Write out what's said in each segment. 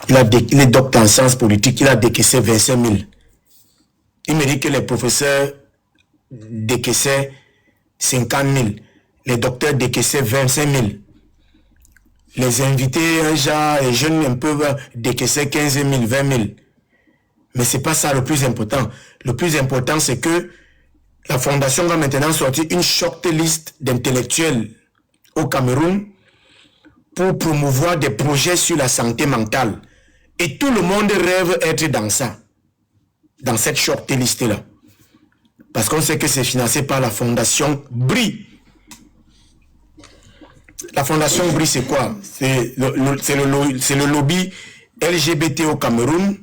il est docteur en sciences politiques, il a décaissé 25 000. Il me dit que les professeurs décaissaient 50 000. Les docteurs décaissaient 25 000. Les invités, les jeunes peuvent décaisser 15 000, 20 000. Mais ce n'est pas ça le plus important. Le plus important, c'est que la fondation va maintenant sortir une short list d'intellectuels au Cameroun pour promouvoir des projets sur la santé mentale. Et tout le monde rêve d'être dans ça, dans cette short list-là. Parce qu'on sait que c'est financé par la fondation BRI. La fondation BRI, c'est quoi? C'est le lobby LGBT au Cameroun.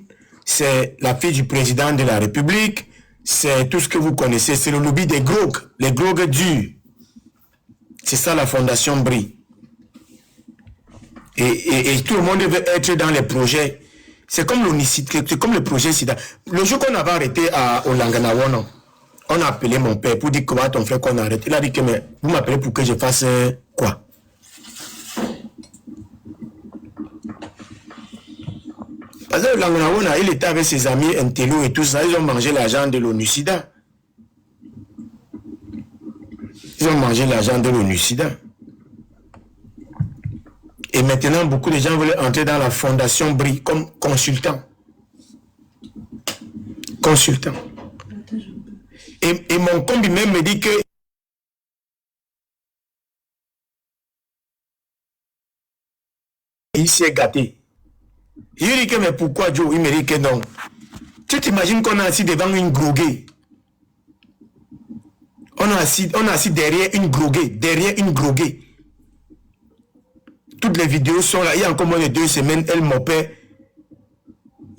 C'est la fille du président de la République. C'est tout ce que vous connaissez. C'est le lobby des grogues, les grogues durs. C'est ça la fondation BRI. Et tout le monde veut être dans les projets. C'est comme le projet SIDA. Le jour qu'on avait arrêté au Langanawon, on a appelé mon père pour dire comment ton frère qu'on a arrêté. Il a dit que mais, vous m'appelez pour que je fasse quoi? Parce que le Langanawon, il était avec ses amis intello et tout ça. Ils ont mangé l'argent de l'ONU-SIDA. Ils ont mangé l'argent de l'ONU-SIDA. Et maintenant, beaucoup de gens veulent entrer dans la fondation BRI comme consultant. Consultant. Et mon combi même me dit que il s'est gâté. Je lui dis que mais pourquoi Joe? Il me dit que non. Tu t'imagines qu'on est assis devant une groguée. On est assis derrière une groguée. Toutes les vidéos sont là. Il y a encore moins de 2 semaines, elle mopait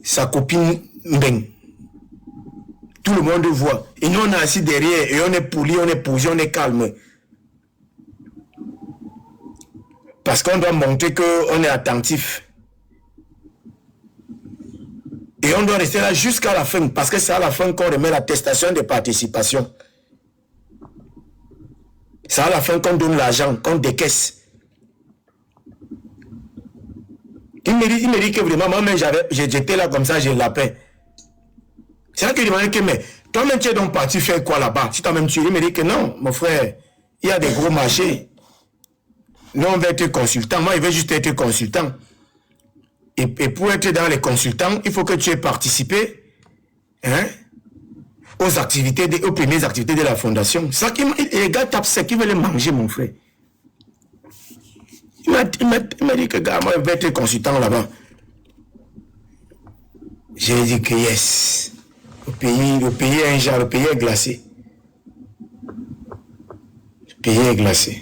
sa copine Mbeng. Tout le monde voit. Et nous, on est assis derrière et on est poli, on est posé, on est calme. Parce qu'on doit montrer qu'on est attentif. Et on doit rester là jusqu'à la fin. Parce que c'est à la fin qu'on remet l'attestation de participation. C'est à la fin qu'on donne l'argent, qu'on décaisse. Il me dit que vraiment, moi-même, j'étais là comme ça, j'ai la paix. C'est là qu'il demandait que, mais toi-même, tu es donc parti faire quoi là-bas? Si toi-même tu es, il me dit que non, mon frère, il y a des gros marchés. Nous, on va être consultant. Moi, il veut juste être consultant. Et pour être dans les consultants, il faut que tu aies participé aux activités, aux premières activités de la fondation. Ça qui, les gars tapent ça, qui veulent les manger, mon frère. Il m'a dit que, gars, moi, je vais être consultant là-bas. J'ai dit que yes. Le pays est un genre, le pays est glacé. Le pays est glacé.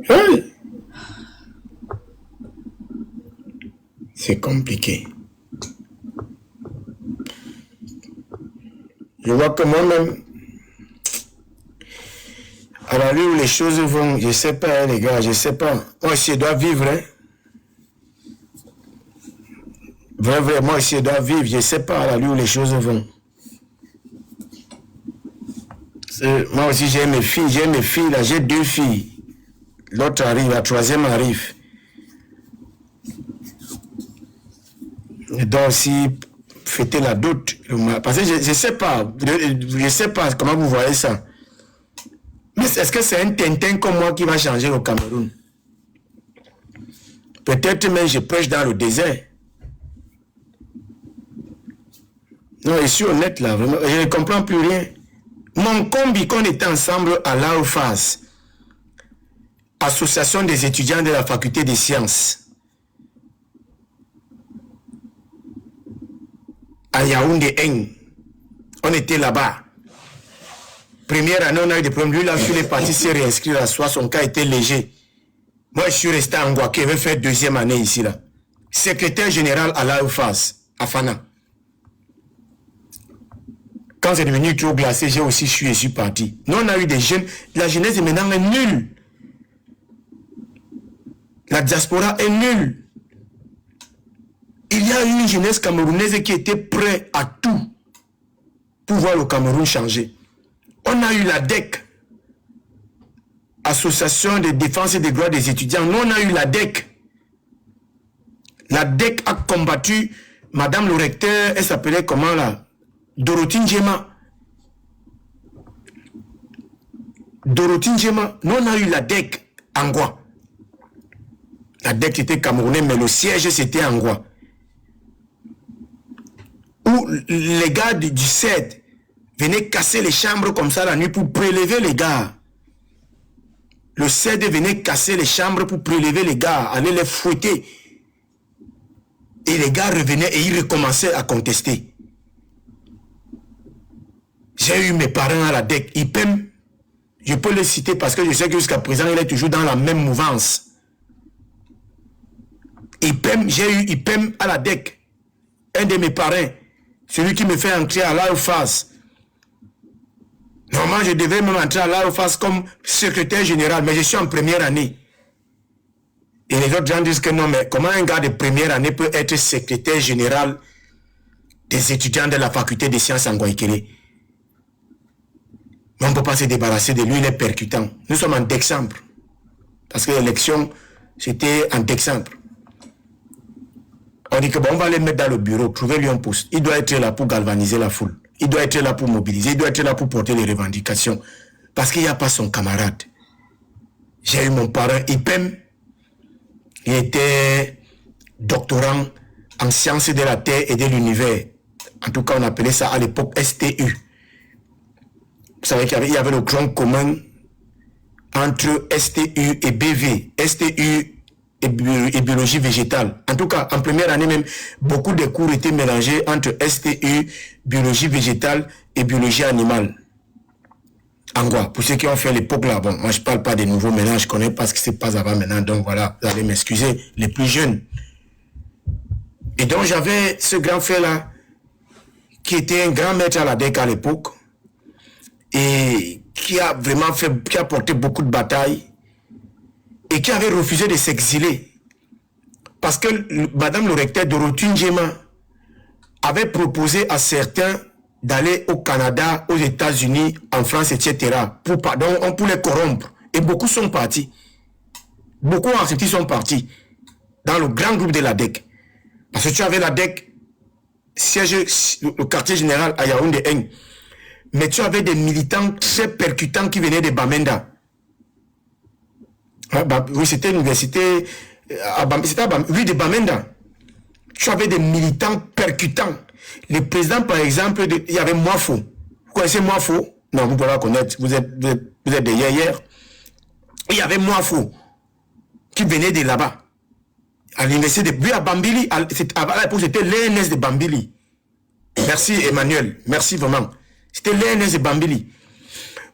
Oui. C'est compliqué. Je vois que moi-même, à la rue où les choses vont, je ne sais pas, les gars, je ne sais pas. Moi aussi, je dois vivre. Vrai, moi aussi, je dois vivre. Je ne sais pas à la rue où les choses vont. Moi aussi, j'ai mes filles, là, j'ai 2 filles. L'autre arrive, la 3e arrive. Je dois aussi fêter la dot. Parce que je ne sais pas comment vous voyez ça. Mais est-ce que c'est un Tintin comme moi qui va changer au Cameroun? Peut-être même je prêche dans le désert. Non, je suis honnête là, vraiment, je ne comprends plus rien. Mon combi qu'on était ensemble à l'AOFAS, Association des étudiants de la faculté des sciences, à Yaoundé, on était là-bas. Première année, on a eu des problèmes. Lui, là, il est parti se réinscrire à soi. Son cas était léger. Moi, je suis resté à Ngouaké. Je vais faire 2e année ici, là. Secrétaire général à l'AOFAS, à Fana. Quand c'est devenu trop glacé, je suis parti. Nous, on a eu des jeunes. La jeunesse est maintenant nulle. La diaspora est nulle. Il y a une jeunesse camerounaise qui était prête à tout pour voir le Cameroun changer. On a eu la DEC. Association de défense et des droits des étudiants. Nous, on a eu la DEC. La DEC a combattu Madame le recteur, elle s'appelait comment là? Dorothy Njema. Dorothy Njema. Nous, on a eu la DEC Angwa. La DEC était camerounais, mais le siège c'était Angwa. Où les gars du CED venaient casser les chambres comme ça la nuit pour prélever les gars. Le CED venait casser les chambres pour prélever les gars, aller les fouetter. Et les gars revenaient et ils recommençaient à contester. J'ai eu mes parents à la DEC, IPEM. Je peux le citer parce que je sais que jusqu'à présent, il est toujours dans la même mouvance. IPEM, j'ai eu IPEM à la DEC. Un de mes parrains, celui qui me fait entrer à l'AOFAS. Normalement, je devais même entrer à l'AOFAS comme secrétaire général, mais je suis en première année. Et les autres gens disent que non, mais comment un gars de première année peut être secrétaire général des étudiants de la faculté des sciences en Guaïkélé? Mais on ne peut pas se débarrasser de lui, il est percutant. Nous sommes en décembre. Parce que l'élection, c'était en décembre. On dit que bon, on va les mettre dans le bureau, trouver-lui un poste. Il doit être là pour galvaniser la foule. Il doit être là pour mobiliser. Il doit être là pour porter les revendications. Parce qu'il n'y a pas son camarade. J'ai eu mon parrain IPEM. Il était doctorant en sciences de la Terre et de l'univers. En tout cas, on appelait ça à l'époque STU. Vous savez qu'il y avait le grand commun entre STU et BV. STU et biologie végétale. En tout cas, en première année même, beaucoup de cours étaient mélangés entre STU, biologie végétale et biologie animale. Angwa, pour ceux qui ont fait l'époque là, bon, moi je parle pas des nouveaux mélanges, je connais pas ce qui se passe avant maintenant, donc voilà, vous allez m'excuser, les plus jeunes. Et donc j'avais ce grand frère là, qui était un grand maître à la DEC à l'époque, et qui a vraiment fait, qui a porté beaucoup de batailles, et qui avait refusé de s'exiler. Parce que Madame le recteur Dorothy Njema avait proposé à certains d'aller au Canada, aux États-Unis, en France, etc. Pour les corrompre. Et beaucoup sont partis. Beaucoup en Haïti sont partis dans le grand groupe de la DEC. Parce que tu avais la DEC, siège, le quartier général à Yaoundé, mais tu avais des militants très percutants qui venaient de Bamenda. Oui, c'était l'université, oui, de Bamenda. Tu avais des militants percutants. Le président, par exemple, il y avait Moafo. Vous connaissez Moafo? Non, vous ne pouvez pas connaître. Vous êtes des hier. Il y avait Moafo qui venait de là-bas. À l'université de... Oui, à Bambili. À l'époque, c'était l'ENS de Bambili. Merci, Emmanuel. Merci vraiment. C'était l'ENS de Bambili.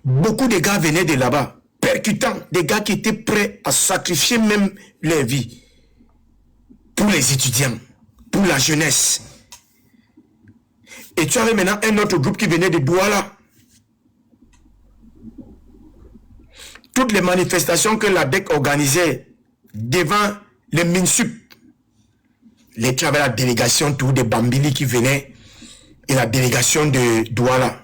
Beaucoup de gars venaient de là-bas. Percutants. Des gars qui étaient prêts à sacrifier même leur vie. Pour les étudiants. Pour la jeunesse. Et tu avais maintenant un autre groupe qui venait de Douala. Toutes les manifestations que la DEC organisait devant les MINSUP, tu avais la délégation tout de Bambili qui venait et la délégation de Douala.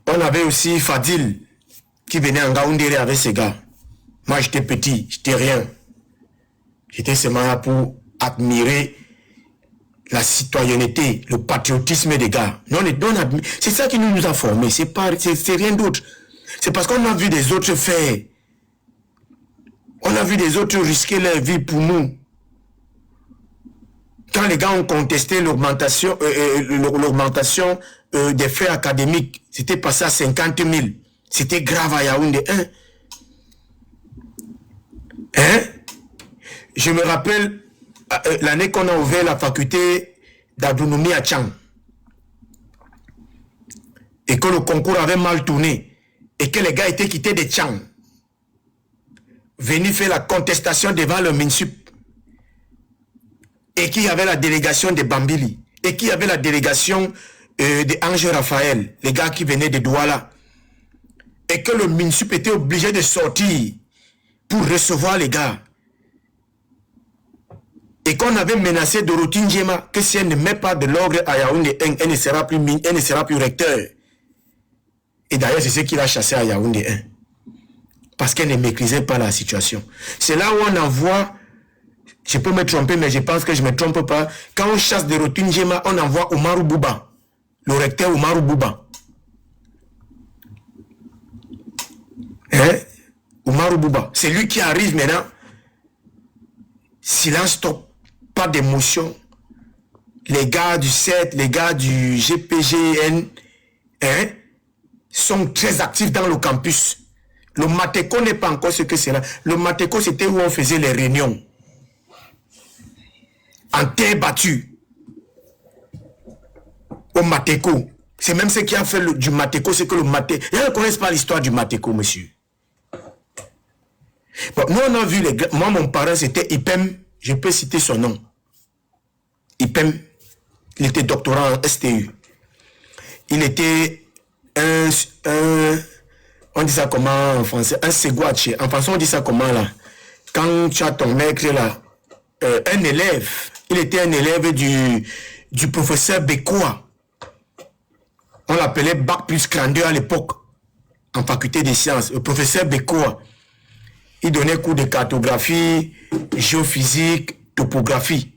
On avait aussi Fadil qui venait en Gaoundéré avec ses gars. Moi j'étais petit, j'étais rien. J'étais seulement là pour admirer la citoyenneté, le patriotisme des gars. C'est ça qui nous a formés, c'est rien d'autre. C'est parce qu'on a vu des autres faire. On a vu des autres risquer leur vie pour nous. Quand les gars ont contesté l'augmentation des frais académiques, c'était passé à 50 000. C'était grave à Yaoundé. Je me rappelle l'année qu'on a ouvert la faculté d'agronomie à Tchang. Et que le concours avait mal tourné. Et que les gars étaient quittés de Tchang. Venus faire la contestation devant le MINSUP. Et qu'il y avait la délégation de Bambili. Et qu'il y avait la délégation de Ange Raphaël. Les gars qui venaient de Douala. Et que le MINSUP était obligé de sortir pour recevoir les gars. Et qu'on avait menacé Dorothy Njema que si elle ne met pas de l'ordre à Yaoundé, elle ne sera plus recteur. Et d'ailleurs, c'est ce qu'il a chassé à Yaoundé 1. parce qu'elle ne maîtrisait pas la situation. C'est là où on envoie, je peux me tromper, mais je pense que je ne me trompe pas, quand on chasse des Rotun Djema, on envoie Oumarou Bouba, le recteur Oumarou Bouba. Hein? Oumarou Bouba, c'est lui qui arrive maintenant. Silence, stop, pas d'émotion. Les gars du 7, les gars du GPGN, hein, sont très actifs dans le campus. Le Mateko n'est pas encore ce que c'est là. Le Mateko, c'était où on faisait les réunions. En terre battue. Au Mateko. C'est même ce qui a fait du Mateko, c'est que le Mateko... Ils ne connaissent pas l'histoire du Mateko, monsieur. Bon, nous, on a vu les gars. Moi, mon parent, c'était Ipem. Je peux citer son nom. Ipem. Il était doctorant en STU. Il était on dit ça comment en français? Un seguache. En français, on dit ça comment là? Quand tu as ton maître là, un élève. Il était un élève du professeur Bekoa. On l'appelait Bac plus 32 à l'époque, en faculté des sciences. Le professeur Bekoa. Il donnait cours de cartographie, géophysique, topographie.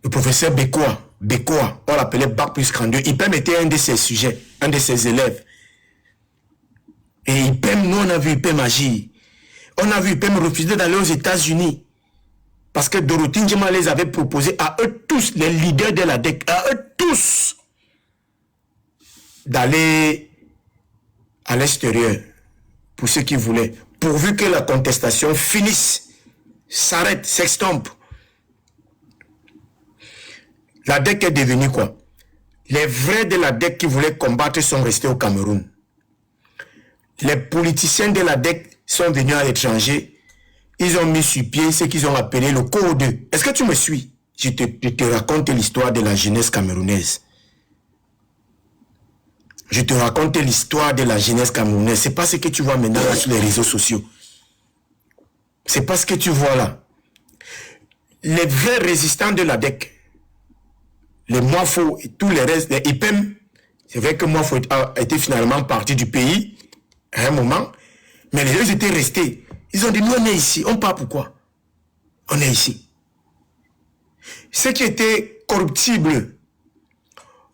Le professeur Bekoa, on l'appelait Bac plus 32. IPEM était un de ses sujets, un de ses élèves. Et IPEM, nous on a vu IPEM agir. On a vu IPEM refuser d'aller aux États-Unis. Parce que Dorothy Ndjema les avait proposé à eux tous, les leaders de la DEC, à eux tous, d'aller à l'extérieur, pour ceux qui voulaient, pourvu que la contestation finisse, s'arrête, s'extompe. La DEC est devenue quoi? Les vrais de la DEC qui voulaient combattre sont restés au Cameroun. Les politiciens de la DEC sont venus à l'étranger. Ils ont mis sur pied ce qu'ils ont appelé le code. Est-ce que tu me suis? Je te raconte l'histoire de la jeunesse camerounaise. Je te raconte l'histoire de la jeunesse camerounaise. C'est pas ce que tu vois maintenant là sur les réseaux sociaux. C'est pas ce que tu vois là. Les vrais résistants de la DEC, les Moifo et tous les restes, les IPEM, c'est vrai que Moifo a été finalement parti du pays à un moment, mais les deux étaient restés. Ils ont dit, nous on est ici, on part pourquoi? On est ici. Ceux qui étaient corruptibles,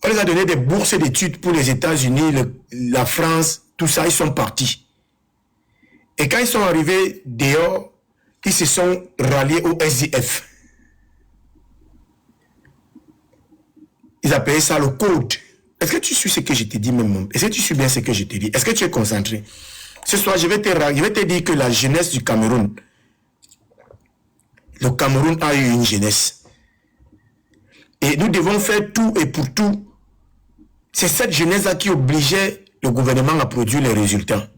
on les a donné des bourses d'études pour les États-Unis, la France, tout ça, ils sont partis. Et quand ils sont arrivés dehors, ils se sont ralliés au SDF. Ils appelaient ça le code. Est-ce que tu suis ce que je te dis même? Est-ce que tu suis bien ce que je te dis? Est-ce que tu es concentré? Ce soir, je vais te dire que la jeunesse du Cameroun, le Cameroun a eu une jeunesse. Et nous devons faire tout et pour tout. C'est cette jeunesse-là qui obligeait le gouvernement à produire les résultats.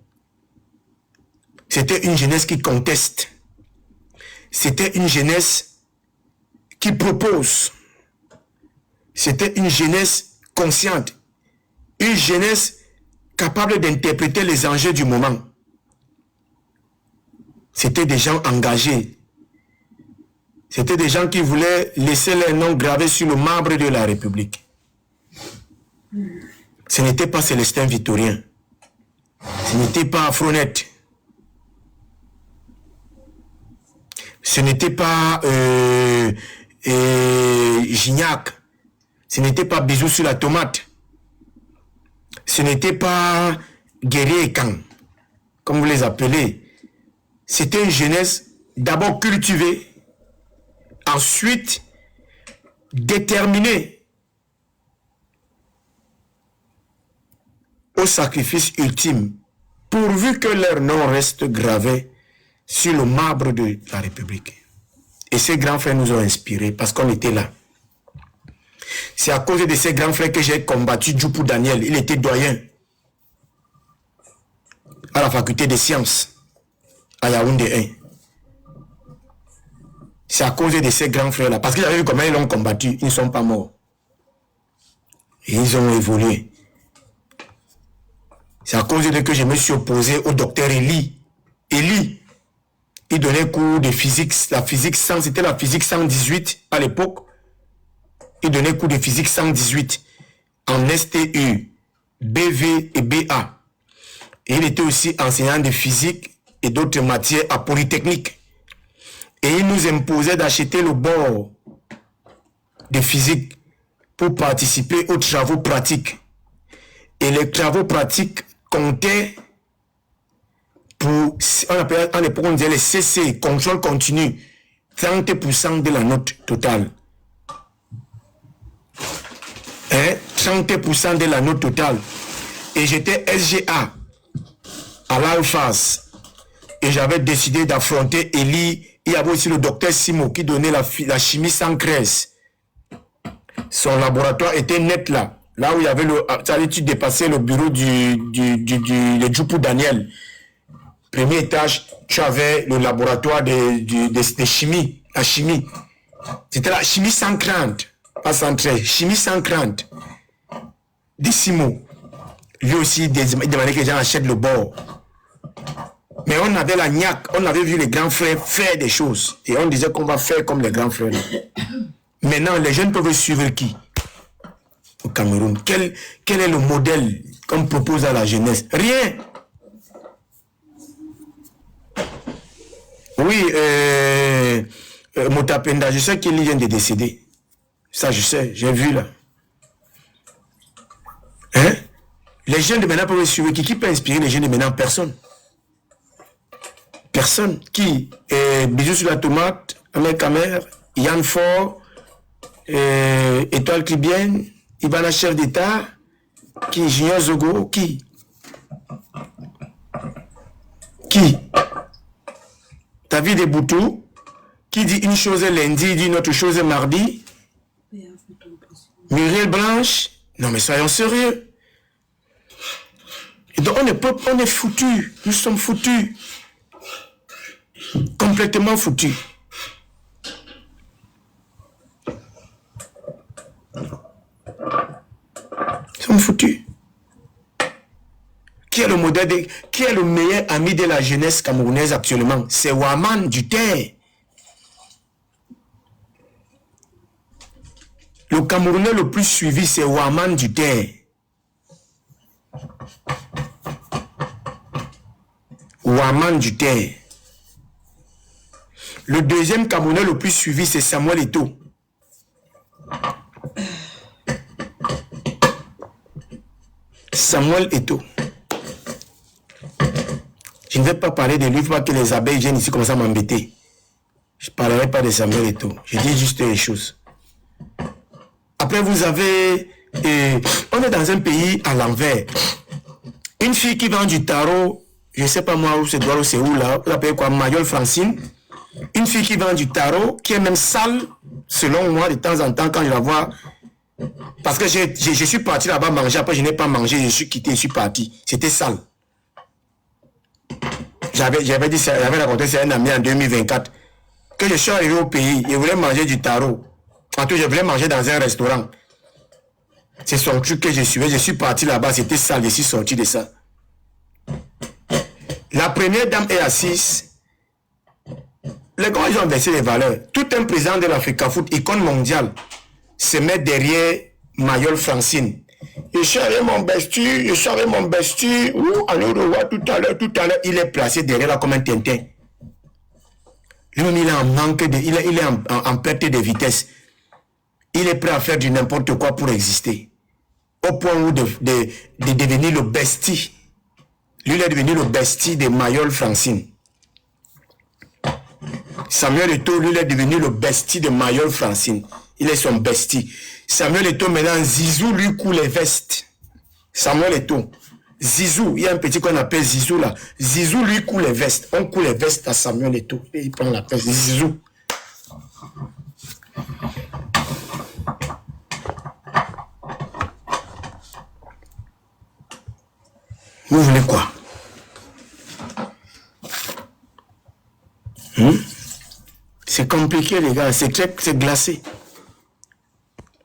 C'était une jeunesse qui conteste. C'était une jeunesse qui propose. C'était une jeunesse consciente. Une jeunesse capable d'interpréter les enjeux du moment. C'était des gens engagés. C'était des gens qui voulaient laisser leur nom gravé sur le marbre de la République. Ce n'était pas Célestin Victorien. Ce n'était pas Afronette. Ce n'était pas Gignac. Ce n'était pas Bisou sur la tomate. Ce n'était pas Guerrier et Kang, comme vous les appelez. C'était une jeunesse d'abord cultivée, ensuite déterminée au sacrifice ultime, pourvu que leur nom reste gravé sur le marbre de la République. Et ces grands frères nous ont inspirés parce qu'on était là. C'est à cause de ces grands frères que j'ai combattu Djoupou Daniel. Il était doyen à la faculté des sciences à Yaoundé 1. C'est à cause de ces grands frères-là. Parce qu'ils avaient vu comment ils l'ont combattu. Ils ne sont pas morts. Et ils ont évolué. C'est à cause de que je me suis opposé au docteur Eli. Eli, il donnait cours de physique. La physique 100, c'était la physique 118 à l'époque. Il donnait cours de physique 118 en STU, BV et BA. Et il était aussi enseignant de physique et d'autres matières à Polytechnique. Et il nous imposait d'acheter le bord de physique pour participer aux travaux pratiques. Et les travaux pratiques comptaient pour, en l'époque on disait les CC, contrôle continu, 30% de la note totale. 30% de la note totale. Et j'étais SGA à l'Alphas. Et j'avais décidé d'affronter Eli. Il y avait aussi le docteur Simo qui donnait la chimie sans graisse. Son laboratoire était net là. Là où il y avait le... Ça allait, tu dépassais le bureau de Djoupou Daniel. Premier étage, tu avais le laboratoire de chimie. La chimie. C'était la chimie sans crainte. Pas sans trait. Chimie sans crainte. De Simo. Lui aussi, il demandait que les gens achètent le bord. Mais on avait la niaque, on avait vu les grands frères faire des choses. Et on disait qu'on va faire comme les grands frères. Maintenant, les jeunes peuvent suivre qui? Au Cameroun. Quel est le modèle qu'on propose à la jeunesse? Rien. Oui, Motapenda, je sais qu'il vient de décéder. Ça, je sais, j'ai vu là. Hein? Les jeunes de maintenant peuvent suivre qui peut inspirer les jeunes de maintenant? Personne. Personne. Qui? Bisous sur la tomate, Amel Kamer, Yann Fort, Étoile Clibienne, Ibana chef d'État, qui? Junior Zogo, qui? Qui? David Boutou, qui dit une chose lundi, dit une autre chose mardi. Muriel Blanche, non mais soyons sérieux. Et donc on est foutus, nous sommes foutus. Complètement foutus. Nous sommes foutus. Qui est le modèle qui est le meilleur ami de la jeunesse camerounaise actuellement? C'est Waman Duterre. Le Camerounais le plus suivi, c'est Waman Duterre. Waman Duterre. Le deuxième Camerounais le plus suivi, c'est Samuel Eto'o. Samuel Eto'o. Je ne vais pas parler de lui, il ne faut pas que les abeilles viennent ici comme ça m'embêter. Je ne parlerai pas de Samuel Eto'o. Je dis juste les choses. Après, vous avez... on est dans un pays à l'envers. Une fille qui vend du tarot, je ne sais pas moi où c'est où là, on appelle quoi, Mayol Francine. Une fille qui vend du tarot, qui est même sale, selon moi, de temps en temps, quand je la vois. Parce que je suis parti là-bas manger, après je n'ai pas mangé, je suis quitté, je suis parti. C'était sale. J'avais dit, j'avais raconté ça à un ami en 2024, que je suis arrivé au pays, je voulais manger du tarot. En tout, je voulais manger dans un restaurant. C'est son truc que je suivais, je suis parti là-bas, c'était sale, je suis sorti de ça. La première dame est assise. Les gars, ils ont versé les valeurs. Tout un président de l'Africa Foot, icône mondiale, se met derrière Mayol Francine. Je suis avec mon bestie, allez le voir tout à l'heure, il est placé derrière là comme un tintin. Lui-même, il est en manque de, il est en perte de vitesse. Il est prêt à faire du n'importe quoi pour exister. Au point où de devenir le bestie. Lui, il est devenu le bestie de Mayol Francine. Samuel Eto'o, lui, il est devenu le bestie de Mayol Francine. Il est son bestie. Samuel Eto'o, maintenant, Zizou, lui, coule les vestes. Samuel Eto'o. Zizou, il y a un petit qu'on appelle Zizou, là. Zizou, lui, coule les vestes. On coule les vestes à Samuel Eto'o. Et il prend la peste. Zizou. Vous voulez quoi? C'est compliqué, les gars. C'est glacé.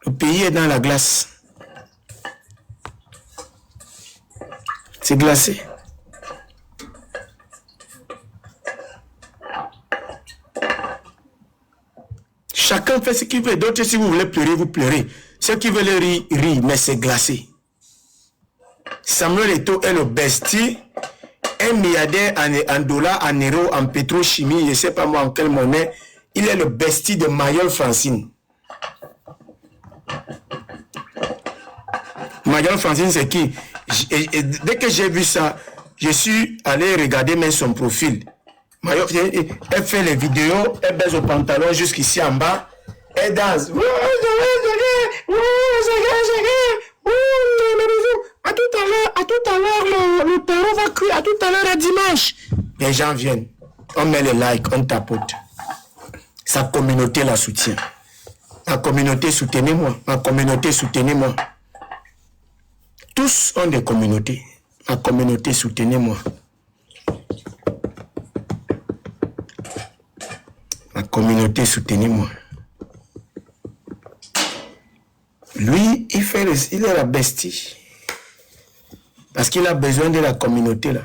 Le pays est dans la glace. C'est glacé. Chacun fait ce qu'il veut. D'autres, si vous voulez pleurer, vous pleurez. Ceux qui veulent rire, rient, mais c'est glacé. Samuel Eto'o est le bestie, un milliardaire en dollars, en euros, en pétrochimie, je ne sais pas moi en quelle monnaie. Il est le bestie de Mayol Francine. Mayol Francine, c'est qui? Dès que j'ai vu ça, je suis allé regarder même son profil. Mayol, elle fait les vidéos, elle baisse au pantalon jusqu'ici en bas, elle danse. À tout à l'heure, le père va cuire, à tout à l'heure, à dimanche. Les gens viennent, on met les likes, on tapote. Sa communauté la soutient. Ma communauté, soutenez-moi. Ma communauté, soutenez-moi. Tous ont des communautés. Ma communauté, soutenez-moi. Ma communauté, soutenez-moi. Lui, il est la bestie. Parce qu'il a besoin de la communauté là.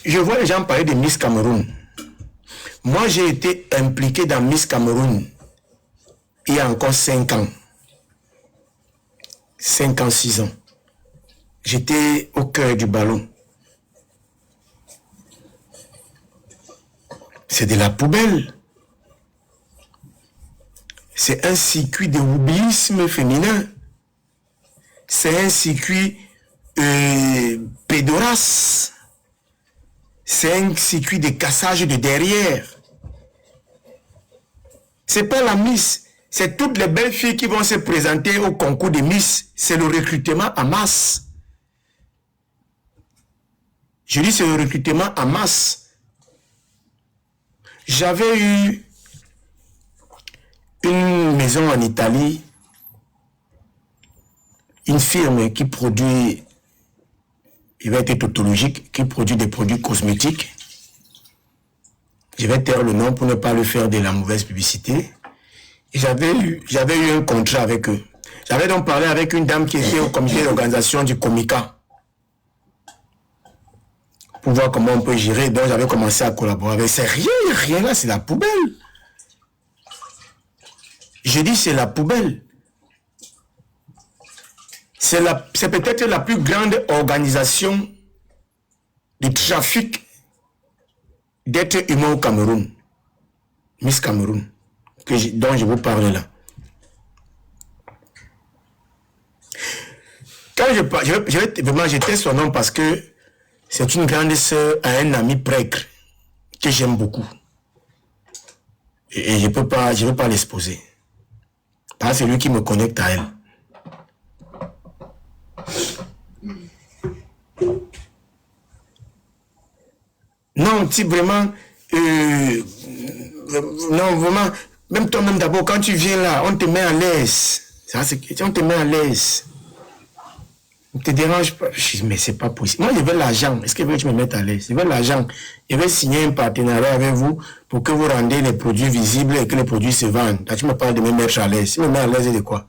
Je vois les gens parler de Miss Cameroun. Moi, j'ai été impliqué dans Miss Cameroun il y a encore 5 ans. 5 ans, 6 ans. J'étais au cœur du ballon. C'est de la poubelle. C'est un circuit de woubiisme féminin. C'est un circuit pédorace. C'est un circuit de cassage de derrière. C'est pas la Miss. C'est toutes les belles filles qui vont se présenter au concours de Miss. C'est le recrutement en masse. Je dis c'est le recrutement en masse. J'avais eu une maison en Italie, une firme qui produit, il va être tautologique, qui produit des produits cosmétiques. Je vais taire le nom pour ne pas lui faire de la mauvaise publicité. J'avais eu un contrat avec eux. J'avais donc parlé avec une dame qui était au comité d'organisation du Comica pour voir comment on peut gérer. Donc j'avais commencé à collaborer avec. C'est rien là, c'est la poubelle. Je dis c'est la poubelle. C'est peut-être la plus grande organisation de trafic d'êtres humains au Cameroun. Miss Cameroun, dont je vous parle là. Quand vraiment j'étais son nom parce que c'est une grande sœur à un ami prêtre que j'aime beaucoup. Et je ne peux pas l'exposer. Parce que c'est lui qui me connecte à elle. Non, tu vraiment... non, vraiment... Même toi-même d'abord, quand tu viens là, on te met à l'aise. On te met à l'aise. On te dérange pas. Je dis, mais c'est pas possible. Moi, je veux l'argent. Est-ce que tu me mettes à l'aise? Je veux l'argent. Je vais signer un partenariat avec vous pour que vous rendiez les produits visibles et que les produits se vendent. Là, tu me parles de me mettre à l'aise. Tu me mets à l'aise de quoi?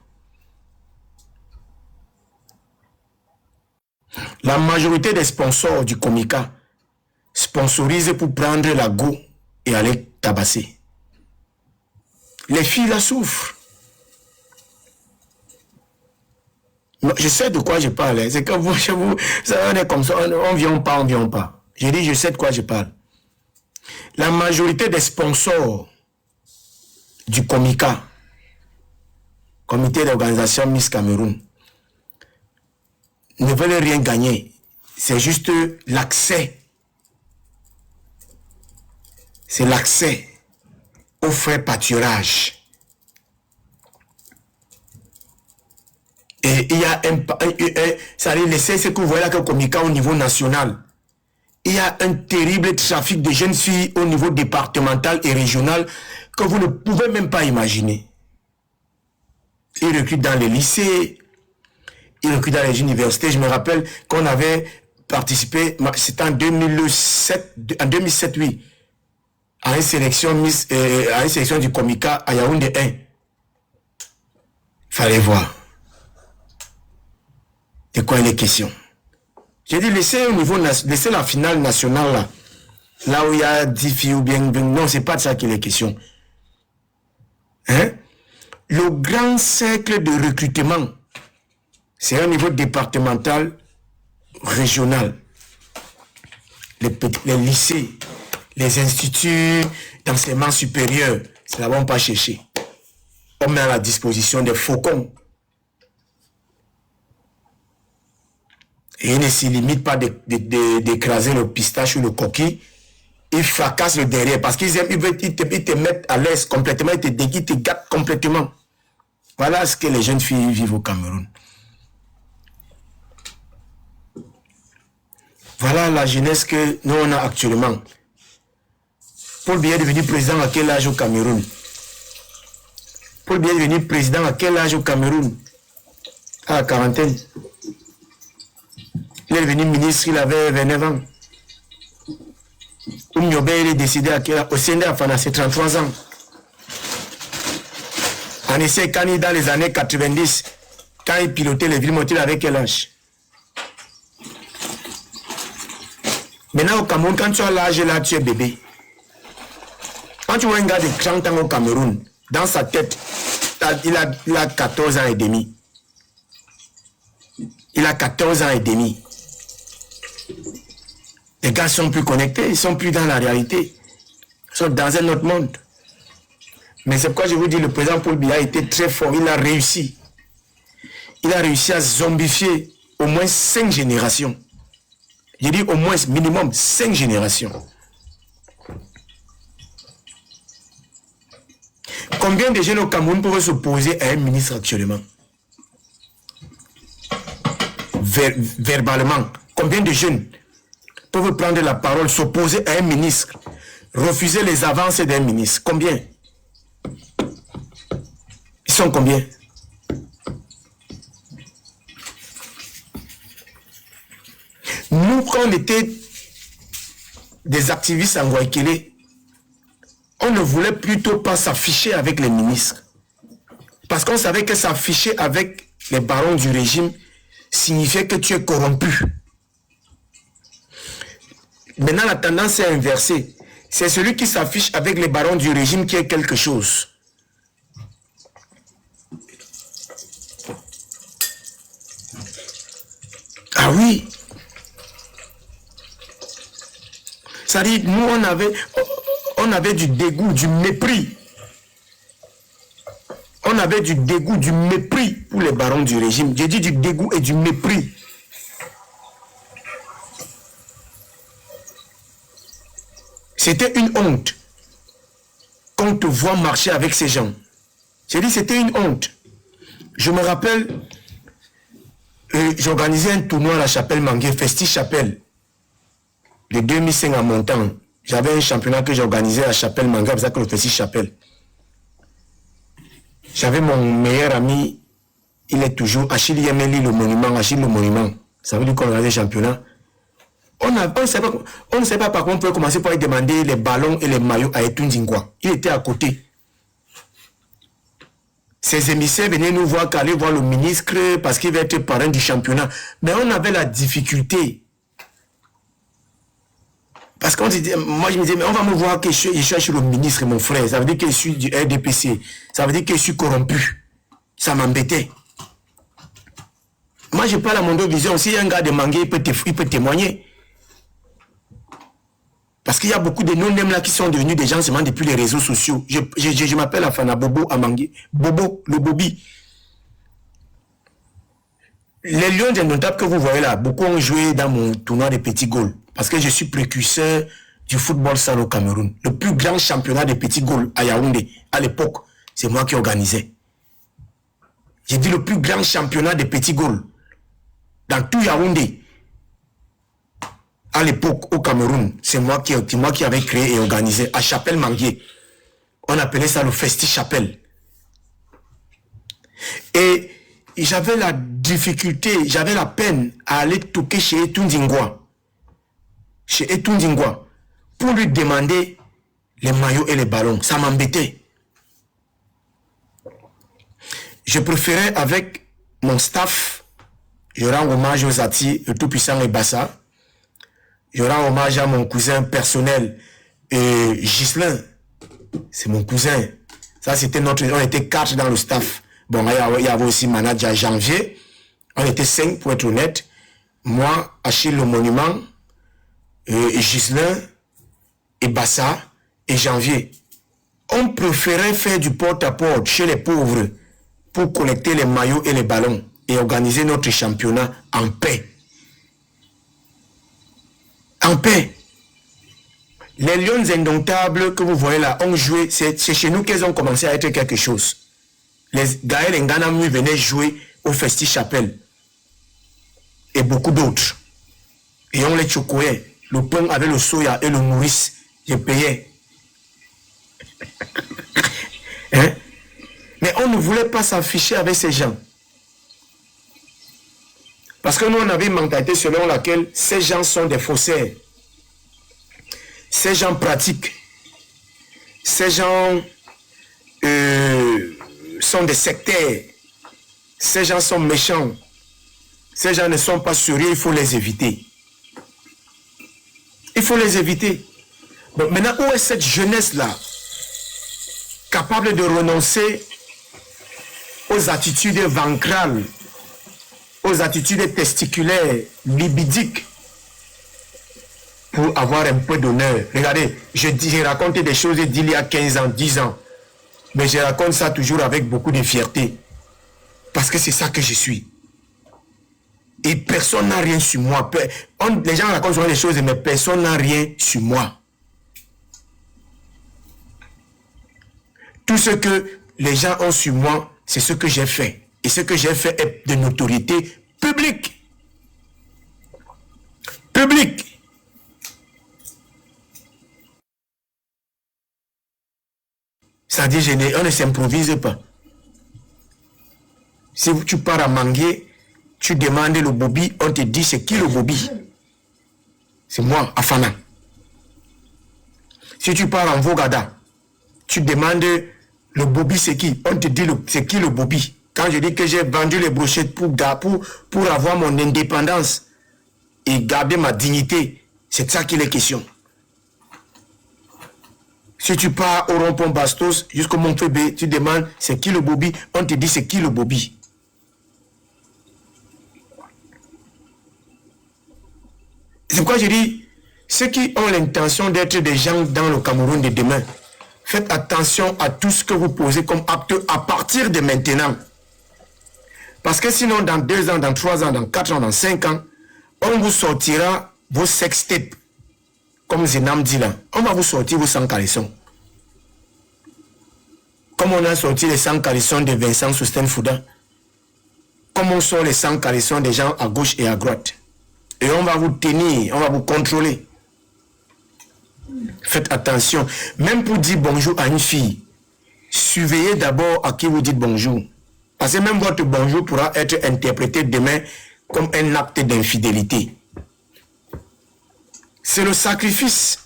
La majorité des sponsors du Comica sponsorisent pour prendre la go et aller tabasser. Les filles la souffrent. Je sais de quoi je parle. C'est que vous, ça est comme ça, on vient pas. Je dis, je sais de quoi je parle. La majorité des sponsors du Comica, comité d'organisation Miss Cameroun, ne veulent rien gagner. C'est juste l'accès. C'est l'accès au frais pâturage. Et il y a ça allait laisser ce que vous voyez là que Comica au niveau national. Il y a un terrible trafic de jeunes filles au niveau départemental et régional que vous ne pouvez même pas imaginer. Ils recrutent dans les lycées, ils recrutent dans les universités. Je me rappelle qu'on avait participé, c'était en 2007, oui, à une sélection du Comica à Yaoundé 1. Il fallait voir de quoi il est question. J'ai dit, laissez la finale nationale là où il y a 10 filles ou bien... Non, c'est pas de ça qu'il est question. Hein? Le grand cercle de recrutement, c'est un niveau départemental, régional. Les lycées, les instituts d'enseignement supérieur, c'est là-bas on pas chercher. On met à la disposition des faucons. Et il ne se limite pas d'écraser le pistache ou le coquille. Ils fracassent le derrière parce qu'ils te mettent à l'aise complètement, ils te déguisent, ils te gâtent complètement. Voilà ce que les jeunes filles vivent au Cameroun. Voilà la jeunesse que nous on a actuellement. Paul Biya est devenu président à quel âge au Cameroun? Paul Biya est devenu président à quel âge au Cameroun? À la quarantaine. Il est devenu ministre, il avait 29 ans. Oumyobé, il est décédé au Sénat, à ses 33 ans. En essai, quand il dans les années 90, quand il pilotait les villes motiles avec quel âge? Maintenant au Cameroun, quand tu as l'âge là, tu es bébé. Quand tu vois un gars de 30 ans au Cameroun, dans sa tête, il a 14 ans et demi. Il a 14 ans et demi. Les gars sont plus connectés, ils sont plus dans la réalité. Ils sont dans un autre monde. Mais c'est pourquoi je vous dis, le président Paul Biya a été très fort, il a réussi. Il a réussi à zombifier au moins 5 générations. Je dis au moins minimum 5 générations. Combien de jeunes au Cameroun peuvent s'opposer à un ministre actuellement? Verbalement, combien de jeunes peuvent prendre la parole, s'opposer à un ministre, refuser les avances d'un ministre? Combien? Ils sont combien? Nous, quand on était des activistes en Guayaquil, on ne voulait plutôt pas s'afficher avec les ministres. Parce qu'on savait que s'afficher avec les barons du régime signifiait que tu es corrompu. Maintenant, la tendance est inversée. C'est celui qui s'affiche avec les barons du régime qui est quelque chose. Ah oui. Ça dit, nous, on avait du dégoût, du mépris. On avait du dégoût, du mépris pour les barons du régime. J'ai dit du dégoût et du mépris. C'était une honte qu'on te voit marcher avec ces gens. J'ai dit c'était une honte. Je me rappelle, j'organisais un tournoi à la Chapelle Mangué, Festi Chapelle, de 2005 à Montant. J'avais un championnat que j'organisais à la Chapelle Mangué, avec le Festi Chapelle. J'avais mon meilleur ami, il est toujours Achille Yemeli, le monument, Achille le monument. Ça veut dire qu'on organisait le championnat. On ne sait pas par contre on peut commencer par lui demander les ballons et les maillots à Etundingwa. Il était à côté. Ses émissaires venaient nous voir, qu'aller voir le ministre parce qu'il va être parrain du championnat. Mais on avait la difficulté. Parce qu'on disait, moi je me disais, mais on va me voir que je suis le ministre, mon frère. Ça veut dire que je suis du RDPC. Ça veut dire que je suis corrompu. Ça m'embêtait. Moi je parle à mon vision. Si un gars de Mangué, il peut témoigner. Parce qu'il y a beaucoup de non-nèmes là qui sont devenus des gens seulement depuis les réseaux sociaux. Je m'appelle Afana Bobo à Mangué. Bobo, le Bobi. Les Lions indomptables que vous voyez là, beaucoup ont joué dans mon tournoi des petits Gaules. Parce que je suis précurseur du football salle au Cameroun. Le plus grand championnat des petits Gaules à Yaoundé, à l'époque, c'est moi qui organisais. J'ai dit le plus grand championnat des petits Gaules dans tout Yaoundé. À l'époque, au Cameroun, c'est moi qui avais créé et organisé à Chapelle Mangué. On appelait ça le Festi Chapelle. Et j'avais la difficulté, j'avais la peine à aller toquer chez Etundingwa. Chez Etundingwa. Pour lui demander les maillots et les ballons. Ça m'embêtait. Je préférais avec mon staff, je rends hommage aux Zati, le tout-puissant Ebassa. Je rends hommage à mon cousin personnel, Ghislain. C'est mon cousin. Ça, c'était notre... On était 4 dans le staff. Bon, il y avait aussi manager Janvier. On était 5 pour être honnête. Moi, Achille Le Monument, Gislain, et Bassa, et Janvier. On préférait faire du porte-à-porte chez les pauvres pour collecter les maillots et les ballons et organiser notre championnat en paix. En paix. Les Lions indomptables que vous voyez là ont joué, c'est chez nous qu'ils ont commencé à être quelque chose. Les Gaël Nganamui venaient jouer au Festi Chapelle. Et beaucoup d'autres. Et on les chocoyait. Le pain avec le soya et le nourrice. Je payais. Hein? Mais on ne voulait pas s'afficher avec ces gens. Parce que nous, on avait une mentalité selon laquelle ces gens sont des faussaires. Ces gens pratiquent. Ces gens sont des sectaires. Ces gens sont méchants. Ces gens ne sont pas sérieux, il faut les éviter. Il faut les éviter. Bon, maintenant, où est cette jeunesse-là capable de renoncer aux attitudes ventrales, aux attitudes testiculaires, libidiques, pour avoir un peu d'honneur? Regardez, je raconte des choses d'il y a 15 ans, 10 ans, mais je raconte ça toujours avec beaucoup de fierté, parce que c'est ça que je suis. Et personne n'a rien sur moi. Les gens racontent souvent des choses, mais personne n'a rien sur moi. Tout ce que les gens ont sur moi, c'est ce que j'ai fait. Et ce que j'ai fait est de notoriété publique. Publique. C'est-à-dire, on ne s'improvise pas. Si tu pars à Mangué, tu demandes le bobi, on te dit c'est qui le bobi? C'est moi, Afana. Si tu pars en Vogada, tu demandes le bobi c'est qui? On te dit c'est qui le bobi? Quand je dis que j'ai vendu les brochettes pour avoir mon indépendance et garder ma dignité, c'est de ça qu'il est question. Si tu pars au rond-point Bastos jusqu'au Montfébé, tu demandes c'est qui le bobi? On te dit c'est qui le bobi? C'est pourquoi je dis, ceux qui ont l'intention d'être des gens dans le Cameroun de demain, faites attention à tout ce que vous posez comme acte à partir de maintenant. Parce que sinon, dans 2 ans, dans 3 ans, dans 4 ans, dans 5 ans, on vous sortira vos sextapes, comme Zenam dit là. On va vous sortir vos 100 calissons. Comme on a sorti les 100 calissons de Vincent Sosten Fouda. Comme on sort les 100 calissons des gens à gauche et à droite. Et on va vous tenir, on va vous contrôler. Faites attention. Même pour dire bonjour à une fille, surveillez d'abord à qui vous dites bonjour. Parce que même votre bonjour pourra être interprété demain comme un acte d'infidélité. C'est le sacrifice.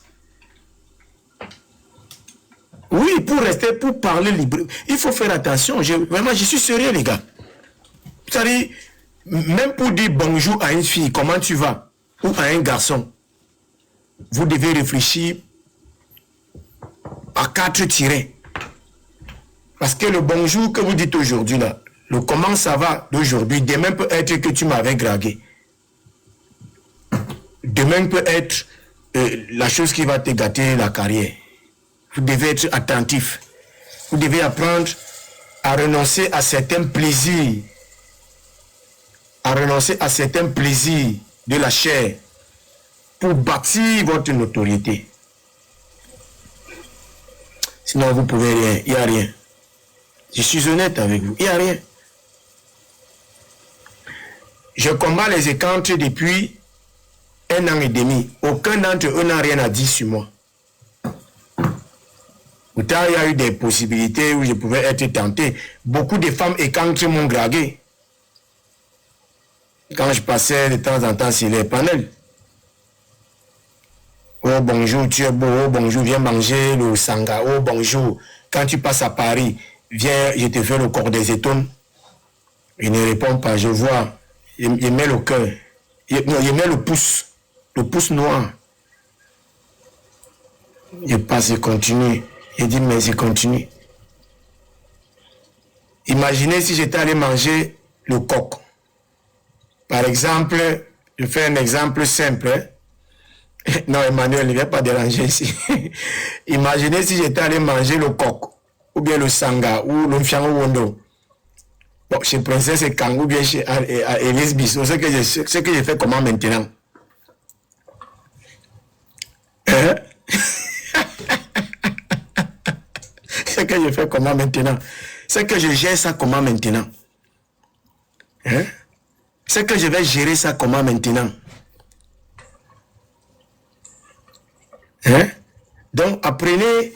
Oui, pour rester, pour parler libre, il faut faire attention. Vraiment, je suis sérieux, les gars. C'est-à-dire, même pour dire bonjour à une fille, comment tu vas, ou à un garçon, vous devez réfléchir à 4 tirets. Parce que le bonjour que vous dites aujourd'hui, là, le comment ça va d'aujourd'hui, demain peut être que tu m'avais dragué. Demain peut être la chose qui va te gâter la carrière. Vous devez être attentif. Vous devez apprendre à renoncer à certains plaisirs. À renoncer à certains plaisirs de la chair pour bâtir votre notoriété. Sinon, vous ne pouvez rien. Il n'y a rien. Je suis honnête avec vous. Il n'y a rien. Je combats les écantres depuis 1 an et demi. Aucun d'entre eux n'a rien à dire sur moi. Pourtant, il y a eu des possibilités où je pouvais être tenté. Beaucoup de femmes écantres m'ont dragué. Quand je passais de temps en temps sur les panels. Oh bonjour, tu es beau. Oh bonjour, viens manger le sanga. Oh bonjour, quand tu passes à Paris, viens, je te fais le corps des étoiles. Il ne répond pas, je vois. Il met le cœur. Il met le pouce noir. Je passe, je continue. Il dit, mais je continue. Imaginez si j'étais allé manger le coq. Par exemple, je fais un exemple simple. Hein? Non, Emmanuel, ne viens pas déranger ici. Imaginez si j'étais allé manger le coq, ou bien le sanga, ou le mfiango wondo. Bon, chez Princesse et Kang, ou bien chez Elise Bissot, ce que j'ai fait comment maintenant? Hein? Ce que je fais comment maintenant? C'est que je gère ça comment maintenant? Hein? C'est que je vais gérer ça comment maintenant? Hein? Donc, apprenez,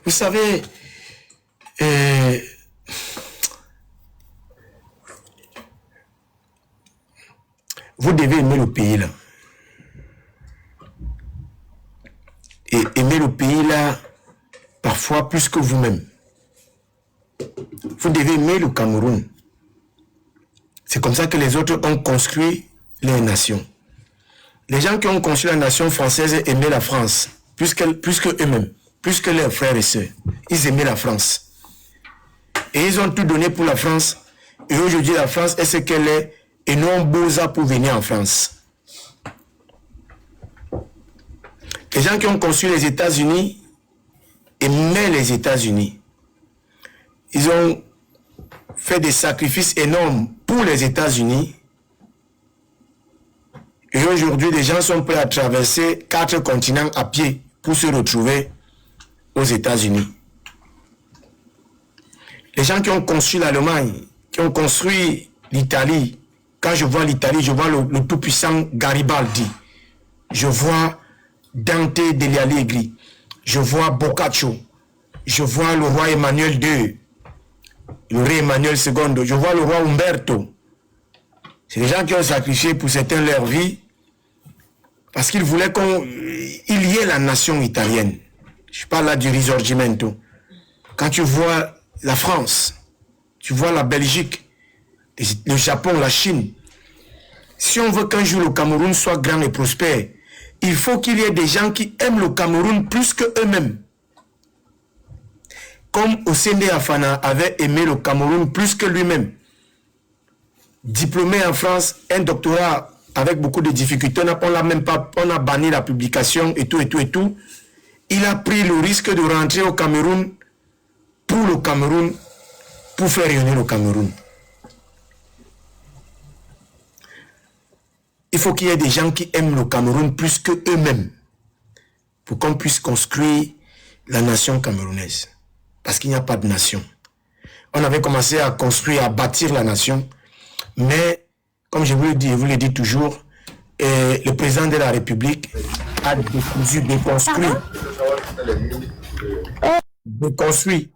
vous savez, vous devez aimer le pays là. Et aimer le pays là, parfois plus que vous-même. Vous devez aimer le Cameroun. C'est comme ça que les autres ont construit les nations. Les gens qui ont construit la nation française aimaient la France, plus que eux-mêmes, plus que leurs frères et sœurs. Ils aimaient la France. Et ils ont tout donné pour la France. Et aujourd'hui, la France est ce qu'elle est, et non besoin pour venir en France. Les gens qui ont construit les États-Unis aimaient les États-Unis. Ils ont fait des sacrifices énormes pour les États-Unis. Et aujourd'hui, les gens sont prêts à traverser 4 continents à pied pour se retrouver aux États-Unis. Les gens qui ont construit l'Allemagne, qui ont construit l'Italie, quand je vois l'Italie, je vois le tout-puissant Garibaldi. Je vois Dante degli Alighieri. Je vois Boccaccio. Je vois le roi Emmanuel II. Le roi Emmanuel II. Je vois le roi Umberto. C'est des gens qui ont sacrifié pour certains leur vie parce qu'ils voulaient qu'il y ait la nation italienne. Je parle là du Risorgimento. Quand tu vois la France, tu vois la Belgique, le Japon, la Chine. Si on veut qu'un jour le Cameroun soit grand et prospère, il faut qu'il y ait des gens qui aiment le Cameroun plus que eux-mêmes. Comme Osende Afana avait aimé le Cameroun plus que lui-même. Diplômé en France, un doctorat avec beaucoup de difficultés, on a banni la publication et tout. Il a pris le risque de rentrer au Cameroun, pour faire rayonner le Cameroun. Il faut qu'il y ait des gens qui aiment le Cameroun plus que eux-mêmes pour qu'on puisse construire la nation camerounaise. Parce qu'il n'y a pas de nation. On avait commencé à construire, à bâtir la nation, mais comme je vous le dis, et vous le dites toujours, le président de la République a déconstruit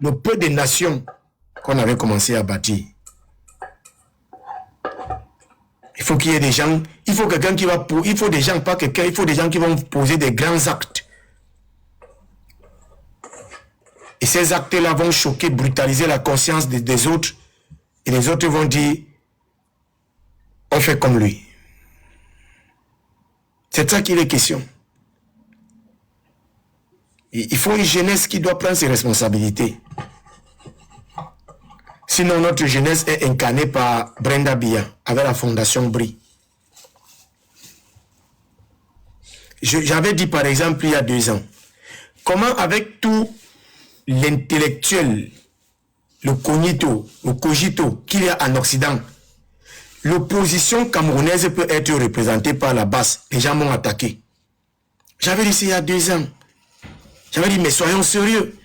le peu de nations qu'on avait commencé à bâtir. Il faut qu'il y ait des gens, il faut quelqu'un qui va, il faut des gens, pas quelqu'un, il faut des gens qui vont poser des grands actes. Et ces actes-là vont choquer, brutaliser la conscience des autres. Et les autres vont dire, on fait comme lui. C'est ça qu'il est question. Il faut une jeunesse qui doit prendre ses responsabilités. Sinon, notre jeunesse est incarnée par Brenda Biya, avec la fondation BRI. J'avais dit par exemple il y a 2 ans, comment avec tout l'intellectuel, le cogito qu'il y a en Occident, l'opposition camerounaise peut être représentée par la base. Les gens m'ont attaqué. J'avais dit il y a 2 ans. J'avais dit mais soyons sérieux.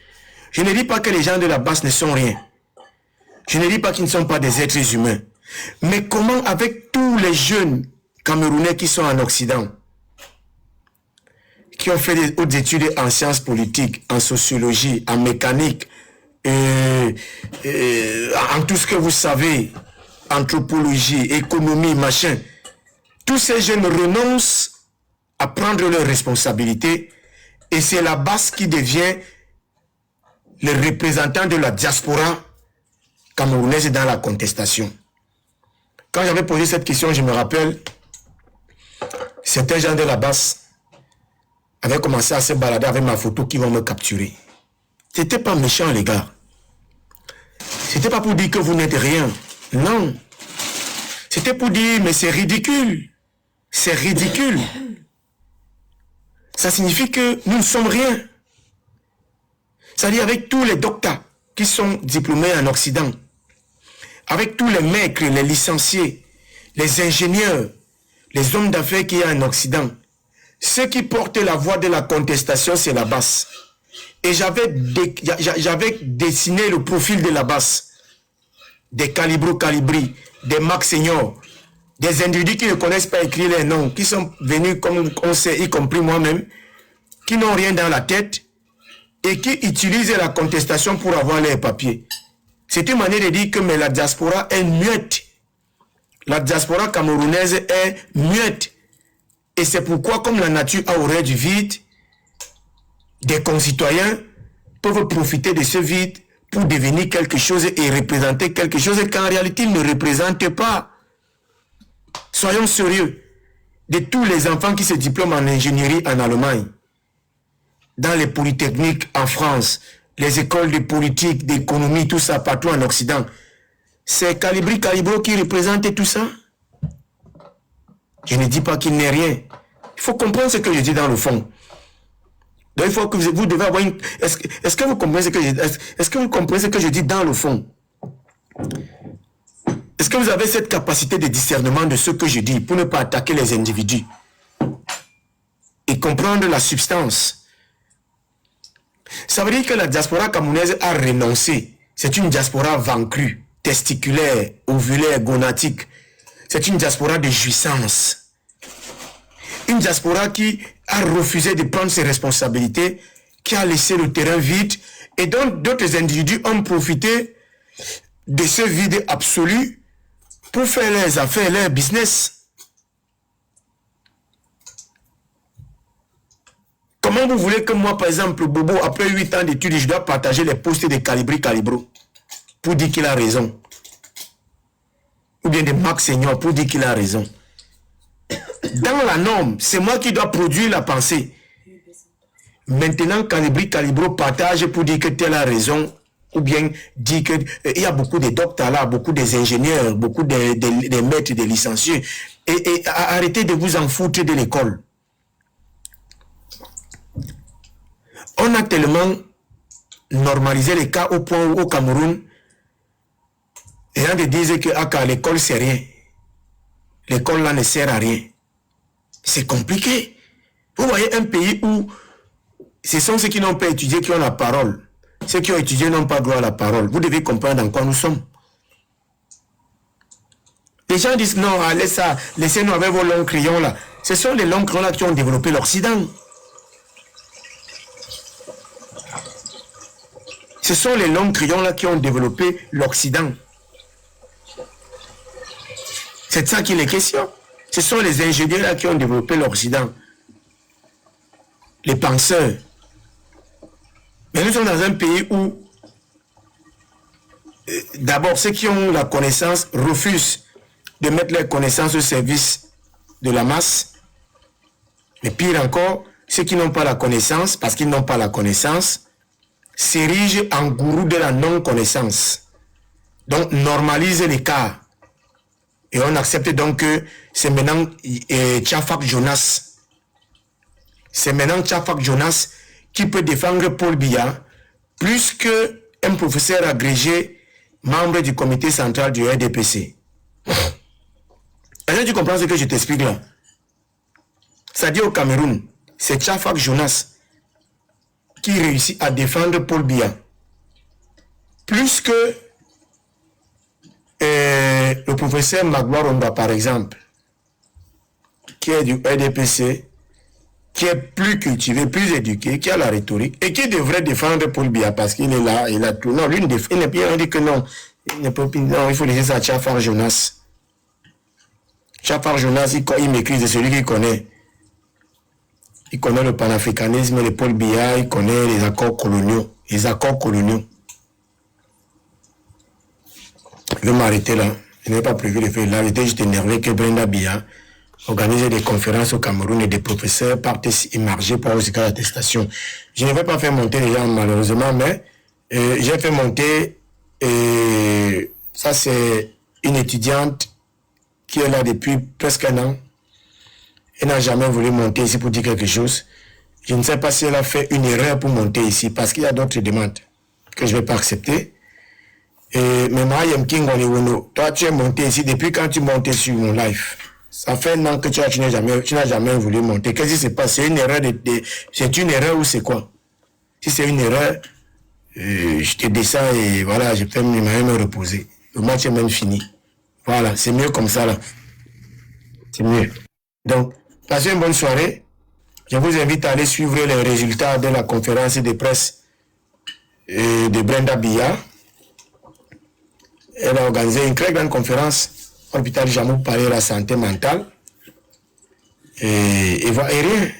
Je ne dis pas que les gens de la base ne sont rien. Je ne dis pas qu'ils ne sont pas des êtres humains. Mais comment avec tous les jeunes Camerounais qui sont en Occident, qui ont fait des hautes études en sciences politiques, en sociologie, en mécanique, en tout ce que vous savez, anthropologie, économie, machin, tous ces jeunes renoncent à prendre leurs responsabilités et c'est la base qui devient le représentant de la diaspora camerounaise dans la contestation. Quand j'avais posé cette question, je me rappelle, certains gens de la base avaient commencé à se balader avec ma photo qui vont me capturer. C'était pas méchant, les gars. C'était pas pour dire que vous n'êtes rien. Non. C'était pour dire, mais c'est ridicule. C'est ridicule. Ça signifie que nous ne sommes rien. C'est-à-dire avec tous les docteurs qui sont diplômés en Occident, avec tous les maîtres, les licenciés, les ingénieurs, les hommes d'affaires qu'il y a en Occident, ceux qui portent la voix de la contestation, c'est la basse. Et j'avais dessiné le profil de la basse. Des calibri, des Max Senior, des individus qui ne connaissent pas écrire les noms, qui sont venus, comme on sait, y compris moi-même, qui n'ont rien dans la tête et qui utilisent la contestation pour avoir les papiers. C'est une manière de dire que mais la diaspora est muette. La diaspora camerounaise est muette. Et c'est pourquoi, comme la nature a horreur du vide, des concitoyens peuvent profiter de ce vide pour devenir quelque chose et représenter quelque chose qu'en réalité ils ne représentent pas. Soyons sérieux. De tous les enfants qui se diplôment en ingénierie en Allemagne, dans les polytechniques en France, les écoles de politique, d'économie, tout ça partout en Occident, c'est Calibro qui représente tout ça. Je ne dis pas qu'il n'est rien. Il faut comprendre ce que je dis dans le fond. Donc il faut que vous devez avoir une... Est-ce que vous comprenez ce que je dis? Est-ce que vous comprenez ce que je dis dans le fond? Est-ce que vous avez cette capacité de discernement de ce que je dis pour ne pas attaquer les individus et comprendre la substance? Ça veut dire que la diaspora camerounaise a renoncé. C'est une diaspora vaincue, testiculaire, ovulaire, gonatique. C'est une diaspora de jouissance. Une diaspora qui a refusé de prendre ses responsabilités, qui a laissé le terrain vide, et donc d'autres individus ont profité de ce vide absolu pour faire leurs affaires, leur business. Comment vous voulez que moi, par exemple, Bobo, après 8 ans d'études, je dois partager les posts de Calibro pour dire qu'il a raison? Ou bien de Max Senior pour dire qu'il a raison? Dans la norme, c'est moi qui dois produire la pensée. Maintenant, Calibro partage pour dire que tel a raison, ou bien dire que il y a beaucoup de docteurs là, beaucoup des ingénieurs, beaucoup des maîtres, des licenciés. Et arrêtez de vous en foutre de l'école. On a tellement normalisé les cas au point où au Cameroun, les gens te disent que l'école c'est rien. L'école là ne sert à rien. C'est compliqué. Vous voyez un pays où ce sont ceux qui n'ont pas étudié qui ont la parole. Ceux qui ont étudié n'ont pas droit à la parole. Vous devez comprendre dans quoi nous sommes. Les gens disent non, laissez-nous avec vos longs crayons là. Ce sont les longs crayons là qui ont développé l'Occident. Ce sont les longs crayons là qui ont développé l'Occident. C'est de ça qu'il est question. Ce sont les ingénieurs là qui ont développé l'Occident. Les penseurs. Mais nous sommes dans un pays où d'abord ceux qui ont la connaissance refusent de mettre leurs connaissances au service de la masse. Mais pire encore, ceux qui n'ont pas la connaissance, parce qu'ils n'ont pas la connaissance, s'érigent en gourou de la non-connaissance. Donc normalise l'écart. Et on accepte donc que c'est maintenant Tchafak Jonas. C'est maintenant Tchafak Jonas qui peut défendre Paul Biya plus qu'un professeur agrégé, membre du comité central du RDPC. Est-ce que tu comprends ce que je t'explique là? C'est-à-dire au Cameroun, c'est Tchafak Jonas qui réussit à défendre Paul Biya plus que le professeur Magloire Omba, par exemple, qui est du RDPC, qui est plus cultivé, plus éduqué, qui a la rhétorique, et qui devrait défendre Paul Biya parce qu'il est là, il a tout. Non, lui, il n'est pas dit que non. Il ne peut pas, non, il faut laisser ça à Tchafak Jonas. Tchafak Jonas, il maîtrise, c'est celui qui connaît. Il connaît le panafricanisme, le Paul Biya, il connaît les accords coloniaux. Les accords coloniaux. Je vais m'arrêter là. Je n'ai pas prévu de faire l'arrêter. J'étais énervé que Brenda Biya organise des conférences au Cameroun et des professeurs partent immergés pour avoir l'attestation. Je ne vais pas faire monter les gens malheureusement, mais j'ai fait monter Et ça, c'est une étudiante qui est là depuis presque un an. Elle n'a jamais voulu monter ici pour dire quelque chose. Je ne sais pas si elle a fait une erreur pour monter ici, parce qu'il y a d'autres demandes que je ne vais pas accepter. Mais Mayem King, toi, tu es monté ici depuis quand tu montais sur mon live. Ça fait un an que tu n'as jamais voulu monter. Qu'est-ce qui se passe? C'est une erreur c'est une erreur ou c'est quoi? Si c'est une erreur, je te descends et voilà, je peux me reposer. Le match est même fini. Voilà, c'est mieux comme ça là. C'est mieux. Donc, passez une bonne soirée. Je vous invite à aller suivre les résultats de la conférence de presse de Brenda Biya. Elle a organisé une très grande conférence à l'hôpital Jamou pour parler de la santé mentale. Et rien.